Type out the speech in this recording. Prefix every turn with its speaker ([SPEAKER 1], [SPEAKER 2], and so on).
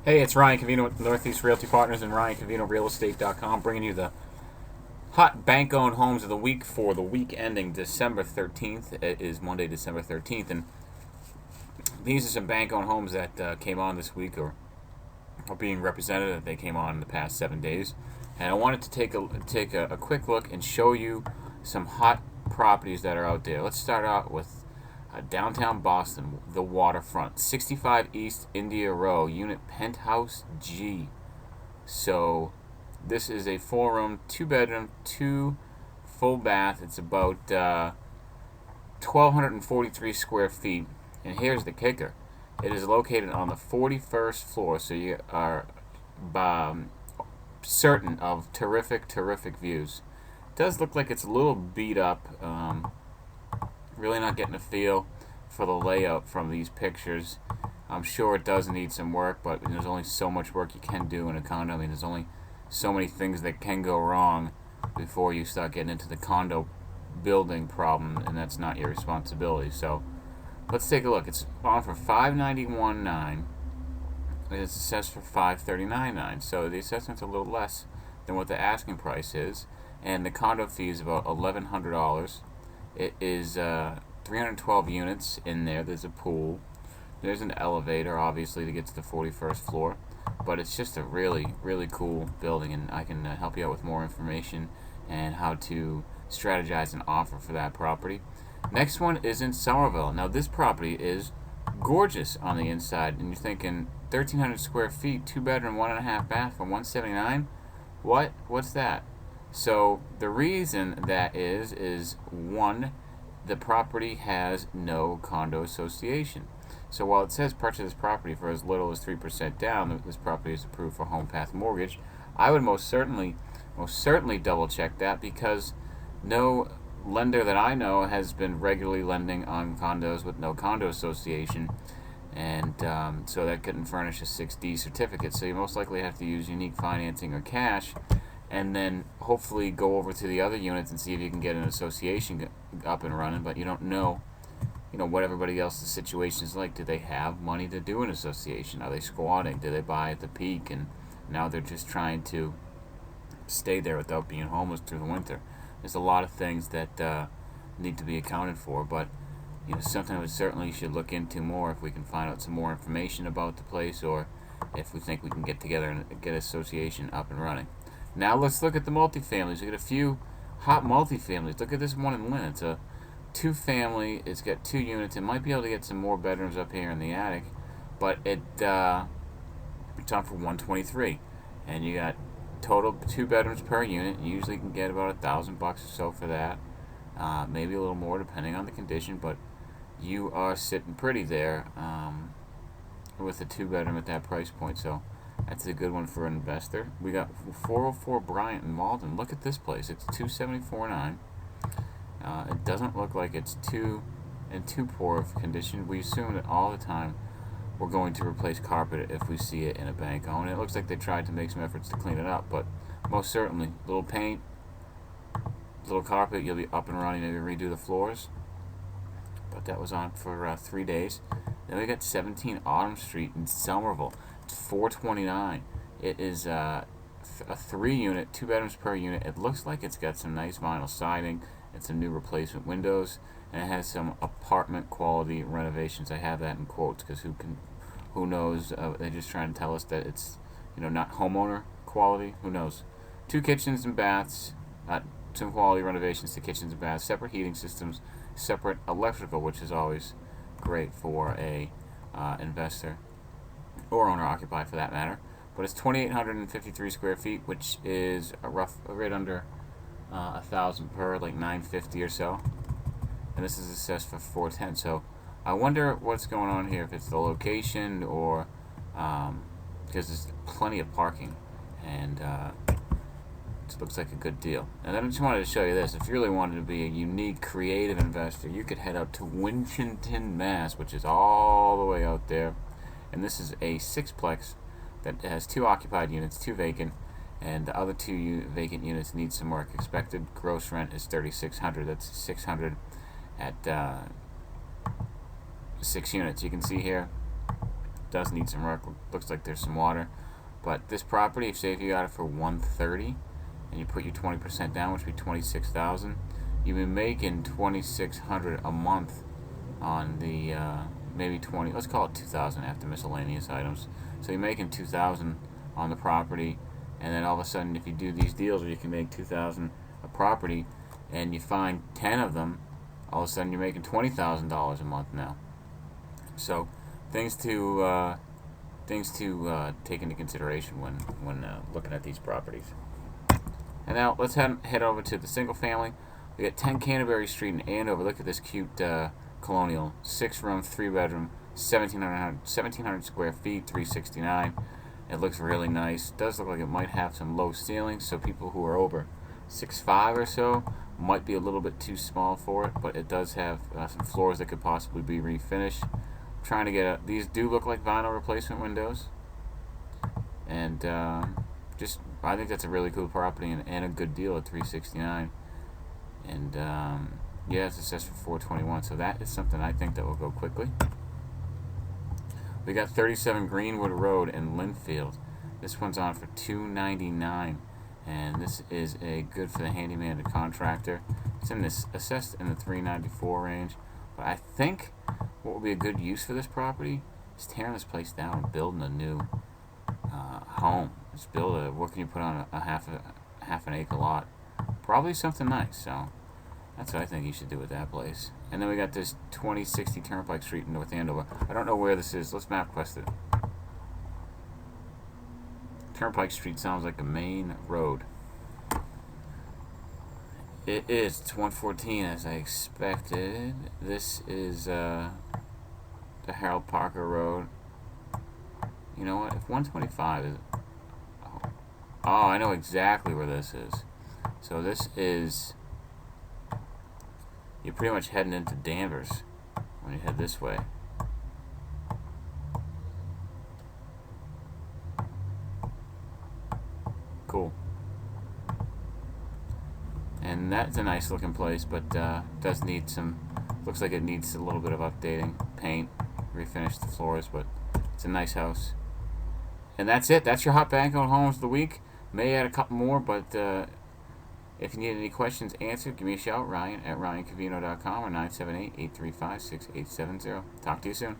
[SPEAKER 1] Hey, it's Ryan Cavino with Northeast Realty Partners and RyanCavinoRealEstate.com, bringing you the hot bank-owned homes of the week for the week ending December 13th. It is Monday, December 13th, and these are some bank-owned homes that came on this week or are being represented. That they came on in the past 7 days, and I wanted to take a quick look and show you some hot properties that are out there. Let's start out with downtown Boston, the waterfront, 65 East India Row, unit penthouse G. So this is a 4-room, 2-bedroom, 2 full bath. It's about 1,243 square feet. And here's the kicker: it is located on the 41st floor, so you are um, certain of terrific views. It does look like it's a little beat up. Really not getting a feel for the layout from these pictures. I'm sure it does need some work, but there's only so much work you can do in a condo. I mean, there's only so many things that can go wrong before you start getting into the condo building problem, and that's not your responsibility. So let's take a look. It's on for $591,900. It's assessed for $539,900. So the assessment's a little less than what the asking price is, and the condo fee is about $1,100. It is 312 units in there. There's a pool. There's an elevator, obviously, to get to the 41st floor. But it's just a really cool building, and I can help you out with more information and how to strategize an offer for that property. Next one is in Somerville. Now, this property is gorgeous on the inside, and you're thinking 1,300 square feet, 2-bedroom, 1.5 bath for $179. What's that? So the reason that is one, the property has no condo association. So while it says purchase this property for as little as 3% down, this property is approved for Home Path Mortgage. I would most certainly double check that, because no lender that I know has been regularly lending on condos with no condo association, and so that couldn't furnish a 6D certificate. So you most likely have to use unique financing or cash, and then hopefully go over to the other units and see if you can get an association up and running. But you don't know, what everybody else's situation is like. Do they have money to do an association? Are they squatting? Do they buy at the peak and now they're just trying to stay there without being homeless through the winter? There's a lot of things that need to be accounted for, but something we certainly should look into more if we can find out some more information about the place, or if we think we can get together and get association up and running. Now let's look at the multifamilies. We got a few hot multifamilies. Look at this one in Lynn. It's a 2-family. It's got 2 units. It might be able to get some more bedrooms up here in the attic, but it's on for $123, and you got total 2 bedrooms per unit. You usually can get about $1,000 or so for that, maybe a little more depending on the condition, but you are sitting pretty there with a 2-bedroom at that price point. So that's a good one for an investor. We got 404 Bryant in Malden. Look at this place. It's $274,900. It doesn't look like it's too poor of condition. We assume that all the time we're going to replace carpet if we see it in a bank home. And it looks like they tried to make some efforts to clean it up, but most certainly, little paint, little carpet, you'll be up and running. Maybe redo the floors. But that was on for 3 days. Then we got 17 Autumn Street in Somerville. It's $429. It is a 3-unit, 2 bedrooms per unit. It looks like it's got some nice vinyl siding and some new replacement windows, and it has some apartment quality renovations. I have that in quotes because who knows? They're just trying to tell us that it's not homeowner quality. Who knows? 2 kitchens and baths. Some quality renovations to kitchens and baths. Separate heating systems. Separate electrical, which is always great for a investor or owner occupied for that matter. But it's 2,853 square feet, which is right under 1,000 per, like 950 or so. And this is assessed for 410. So I wonder what's going on here. If it's the location or because there's plenty of parking, and it looks like a good deal. And then I just wanted to show you this. If you really wanted to be a unique, creative investor, you could head up to Winchton, Mass, which is all the way out there. And this is a 6-plex that has 2 occupied units, 2 vacant, and the other 2 vacant units need some work. Expected gross rent is $3,600. That's $600 at 6 units. You can see here does need some work. Looks like there's some water. But this property, if say if you got it for $130 and you put your 20% down, which would be $26,000, you've been making $2,600 a month on the maybe 20. Let's call it $2,000 after miscellaneous items. So you're making $2,000 on the property, and then all of a sudden, if you do these deals where you can make $2,000 a property, and you find 10 of them, all of a sudden you're making $20,000 a month now. So things to take into consideration when looking at these properties. And now let's head over to the single family. We got 10 Canterbury Street in Andover. Look at this cute colonial 6-room, 3-bedroom, 1,700 square feet, $369. It looks really nice. It does look like it might have some low ceilings, so people who are over 6'5" or so might be a little bit too small for it, but it does have some floors that could possibly be refinished. I'm trying to get these do look like vinyl replacement windows, and I think that's a really cool property and a good deal at $369. And yeah, it's assessed for $421, so that is something I think that will go quickly. We got 37 Greenwood Road in Linfield. This one's on for $299, and this is a good for the handyman and contractor. It's in this assessed in the $394 range, but I think what would be a good use for this property is tearing this place down and building a new home. Just build a, what can you put on a half an acre lot? Probably something nice. So that's what I think you should do with that place. And then we got this 2060 Turnpike Street in North Andover. I don't know where this is. Let's MapQuest it. Turnpike Street sounds like a main road. It is. It's 114 as I expected. This is the Harold Parker Road. You know what? If 125 is... Oh, I know exactly where this is. So this is... You're pretty much heading into Danvers when you head this way. Cool. And that's a nice looking place, but does need some... Looks like it needs a little bit of updating. Paint, refinish the floors, but it's a nice house. And that's it. That's your Hot Bank on Homes of the Week. May add a couple more, but if you need any questions answered, give me a shout, Ryan at ryancavino.com or 978-835-6870. Talk to you soon.